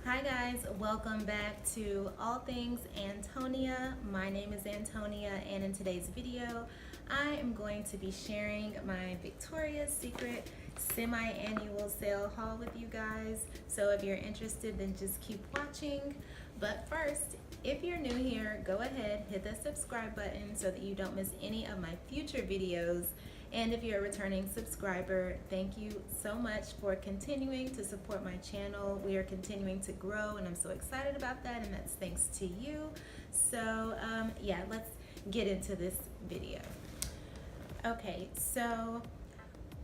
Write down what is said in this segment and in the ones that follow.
Hi guys, welcome back to All Things Antonia. My name is Antonia, and in today's video I am going to be sharing my Victoria's Secret semi-annual sale haul with you guys. So if you're interested, then just keep watching. But first, if you're new here, go ahead, hit the subscribe button so that you don't miss any of my future videos. And if you're a returning subscriber, thank you so much for continuing to support my channel. We are continuing to grow and I'm so excited about that, and that's thanks to you. So yeah, let's get into this video. Okay, so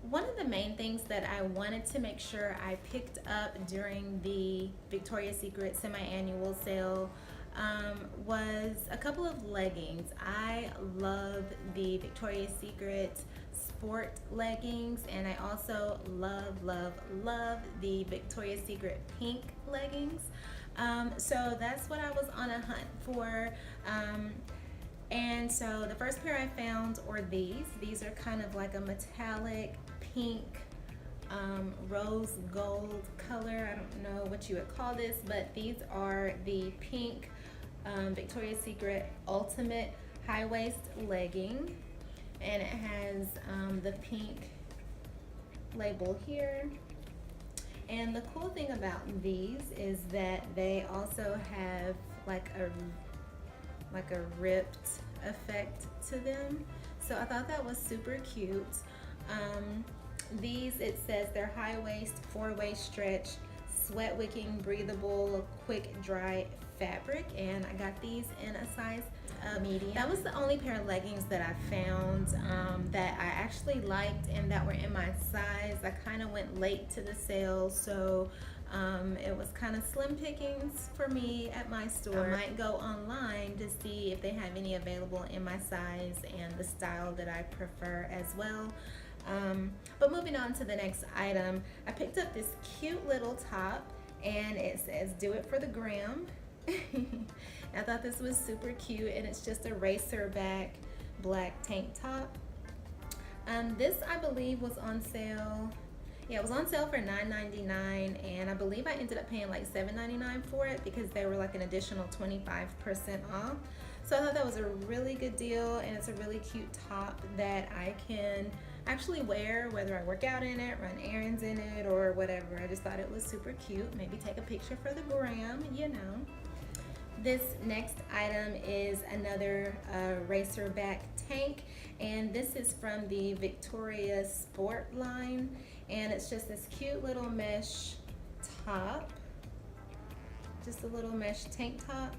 one of the main things that I wanted to make sure I picked up during the Victoria's Secret semi-annual sale was a couple of leggings. I love the Victoria's Secret sport leggings, and I also love the Victoria's Secret pink leggings. So that's what I was on a hunt for. And so the first pair I found are these. These are kind of like a metallic pink rose gold color. I don't know what you would call this, but these are the pink Victoria's Secret Ultimate high waist legging, and it has the pink label here. And the cool thing about these is that they also have like a ripped effect to them, so I thought that was super cute. These, it says they're high waist, 4-way stretch, sweat wicking, breathable, quick dry fabric, and I got these in a size medium. That was the only pair of leggings that I found that I actually liked and that were in my size. I kind of went late to the sale, so it was kind of slim pickings for me at my store. I might go online to see if they have any available in my size and the style that I prefer as well. But moving on to the next item, I picked up this cute little top, and it says "Do it for the gram." I thought this was super cute, and it's just a Racerback black tank top. This, I believe, was on sale. Yeah, it was on sale for $9.99, and I believe I ended up paying like $7.99 for it because they were like an additional 25% off. So I thought that was a really good deal, and it's a really cute top that I can actually wear whether I work out in it, run errands in it, or whatever. I just thought it was super cute. Maybe take a picture for the gram, you know. This next item is another Racerback tank, and this is from the Victoria Sport line, and it's just this cute little mesh top, just a little mesh tank top,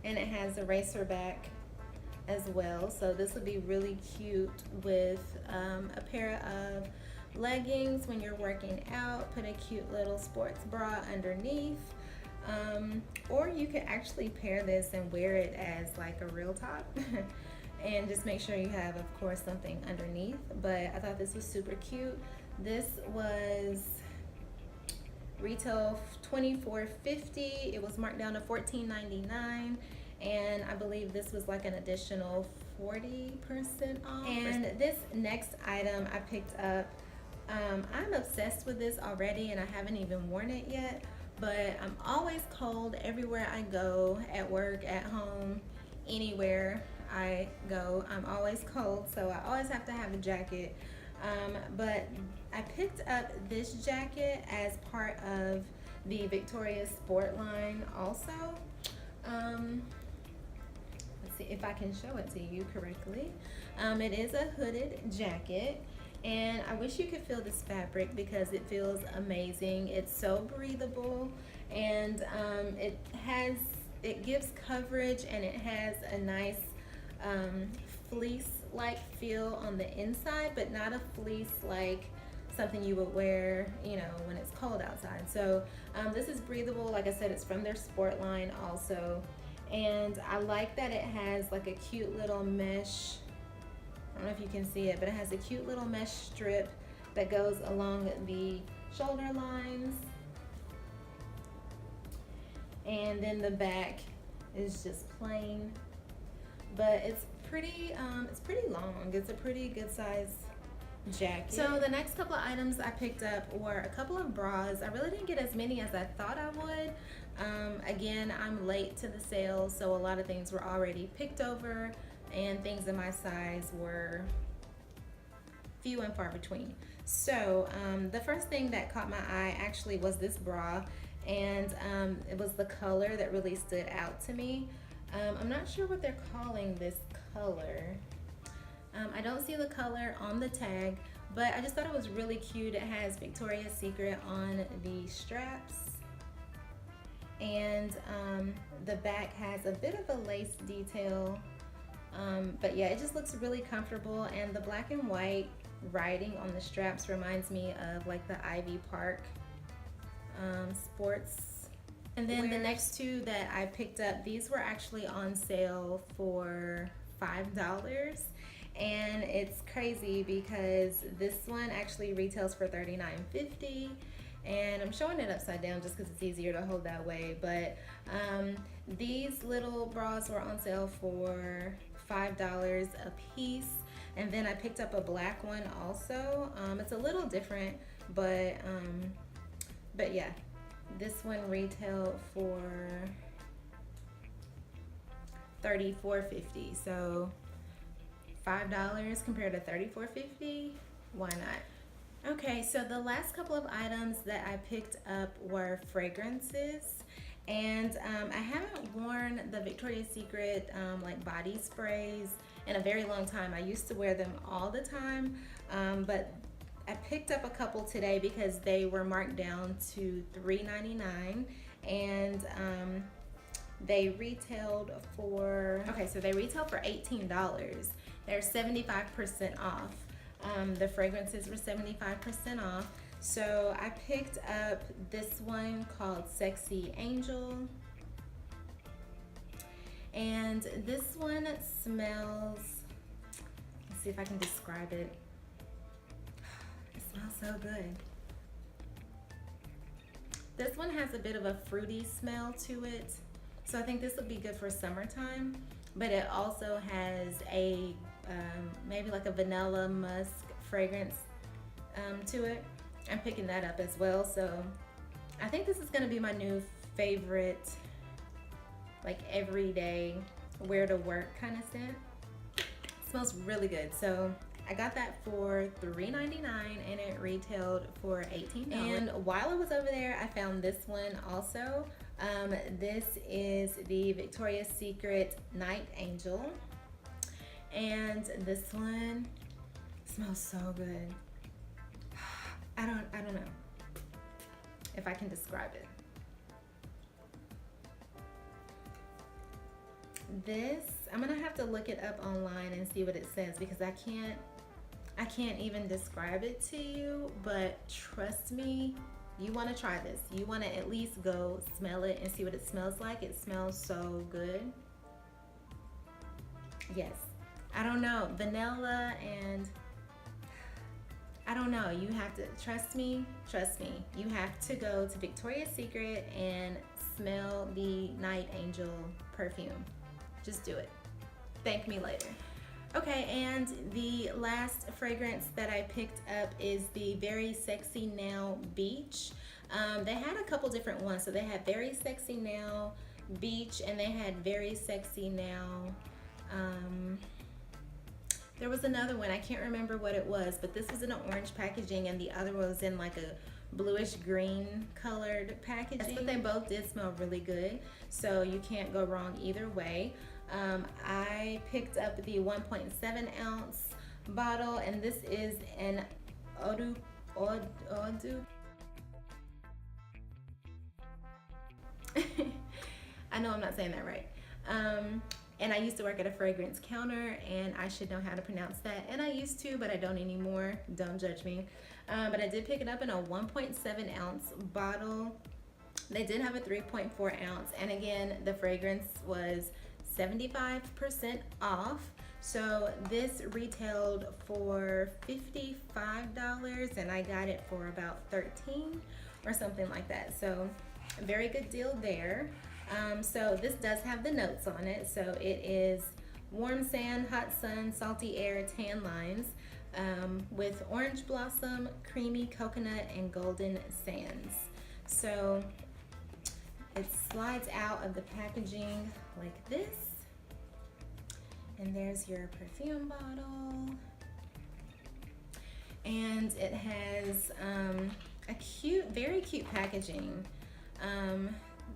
and it has a Racerback as well. So this would be really cute with a pair of leggings when you're working out. Put a cute little sports bra underneath. Or you could actually pair this and wear it as like a real top and just make sure you have, of course, something underneath. But I thought this was super cute. This was retail $24.50. It was marked down to $14.99, and I believe this was like an additional 40% off. And this next item I picked up, I'm obsessed with this already, and I haven't even worn it yet. But I'm always cold everywhere I go, at work, at home, anywhere I go. I'm always cold, so I always have to have a jacket. But I picked up this jacket as part of the Victoria's Sport line also. Let's see if I can show it to you correctly. It is a hooded jacket. And I wish you could feel this fabric because it feels amazing. It's so breathable, and it gives coverage, and it has a nice fleece-like feel on the inside, but not a fleece like something you would wear, you know, when it's cold outside. So this is breathable. Like I said, it's from their sport line also, and I like that it has like a cute little mesh. I don't know if you can see it, but it has a cute little mesh strip that goes along the shoulder lines. And then the back is just plain, but it's pretty long. It's a pretty good size jacket. So the next couple of items I picked up were a couple of bras. I really didn't get as many as I thought I would. Again, I'm late to the sale, so a lot of things were already picked over, and things in my size were few and far between. So the first thing that caught my eye actually was this bra, and it was the color that really stood out to me. I'm not sure what they're calling this color. I don't see the color on the tag, but I just thought it was really cute. It has Victoria's Secret on the straps, and the back has a bit of a lace detail, but yeah, it just looks really comfortable, and the black and white writing on the straps reminds me of like the Ivy Park sports. And then the next two that I picked up, these were actually on sale for $5. And it's crazy because this one actually retails for $39.50, and I'm showing it upside down just because it's easier to hold that way. But these little bras were on sale for $5 a piece. And then I picked up a black one also. It's a little different, but yeah, this one retailed for $34.50. So $5 compared to $34.50, why not? Okay, so the last couple of items that I picked up were fragrances, and I haven't worn the Victoria's Secret like body sprays in a very long time. I used to wear them all the time, but I picked up a couple today because they were marked down to $3.99, and they retailed for, okay, so they retailed for $18. They're 75% off. The fragrances were 75% off. So I picked up this one called Sexy Angel. And this one smells, let's see if I can describe it. It smells so good. This one has a bit of a fruity smell to it. So I think this would be good for summertime, but it also has a maybe like a vanilla musk fragrance to it. I'm picking that up as well. So I think this is gonna be my new favorite, like everyday wear to work kind of scent. It smells really good. So I got that for $3.99 and it retailed for $18. And while I was over there, I found this one also. This is the Victoria's Secret Night Angel, and this one smells so good. I don't know if I can describe it. This, I'm gonna have to look it up online and see what it says, because I can't even describe it to you, but trust me, you want to try this. You want to at least go smell it and see what it smells like. It smells so good. Yes, I don't know, vanilla, and I don't know, you have to trust me, you have to go to Victoria's Secret and smell the Night Angel perfume. Just do it. Thank me later. Okay, and the last fragrance that I picked up is the Very Sexy Now Beach. They had a couple different ones. So they had Very Sexy Now Beach, and they had Very Sexy Now, there was another one, I can't remember what it was, but this was in an orange packaging and the other was in like a bluish green colored packaging. But they both did smell really good, so you can't go wrong either way. I picked up the 1.7 ounce bottle, and this is an Odu. I know I'm not saying that right. And I used to work at a fragrance counter, and I should know how to pronounce that. And I used to, but I don't anymore. Don't judge me. But I did pick it up in a 1.7 ounce bottle. They did have a 3.4 ounce. And again, the fragrance was 75% off. So this retailed for $55, and I got it for about $13 or something like that. So a very good deal there. So this does have the notes on it. So it is warm sand, hot sun, salty air, tan lines. with orange blossom, creamy coconut, and golden sands. So it slides out of the packaging like this. And there's your perfume bottle. And it has a cute, very cute packaging.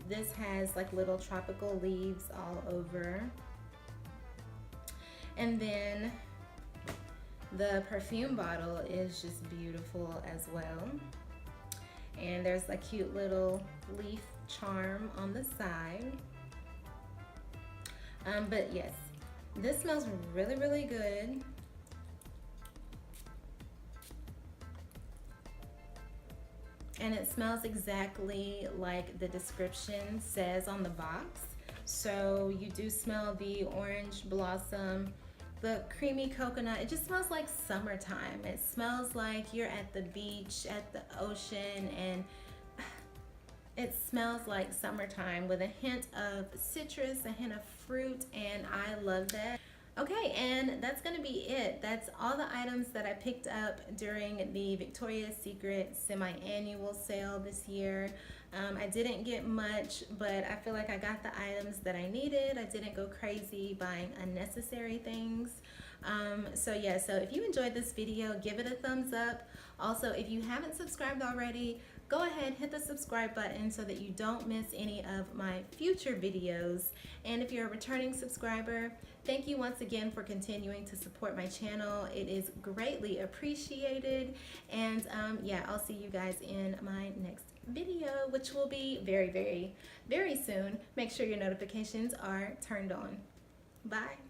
This has like little tropical leaves all over. And then the perfume bottle is just beautiful as well. And there's a cute little leaf charm on the side. But yes, this smells really, really good. And it smells exactly like the description says on the box. So you do smell the orange blossom, the creamy coconut. It just smells like summertime. It smells like you're at the beach, at the ocean, and it smells like summertime with a hint of citrus, a hint of fruit, and I love that. Okay, and that's gonna be it. That's all the items that I picked up during the Victoria's Secret semi-annual sale this year. I didn't get much, but I feel like I got the items that I needed. I didn't go crazy buying unnecessary things. So yeah, so if you enjoyed this video, give it a thumbs up. Also, if you haven't subscribed already, go ahead, hit the subscribe button so that you don't miss any of my future videos. And if you're a returning subscriber, thank you once again for continuing to support my channel. It is greatly appreciated. And yeah, I'll see you guys in my next video, which will be very, very, very soon. Make sure your notifications are turned on. Bye.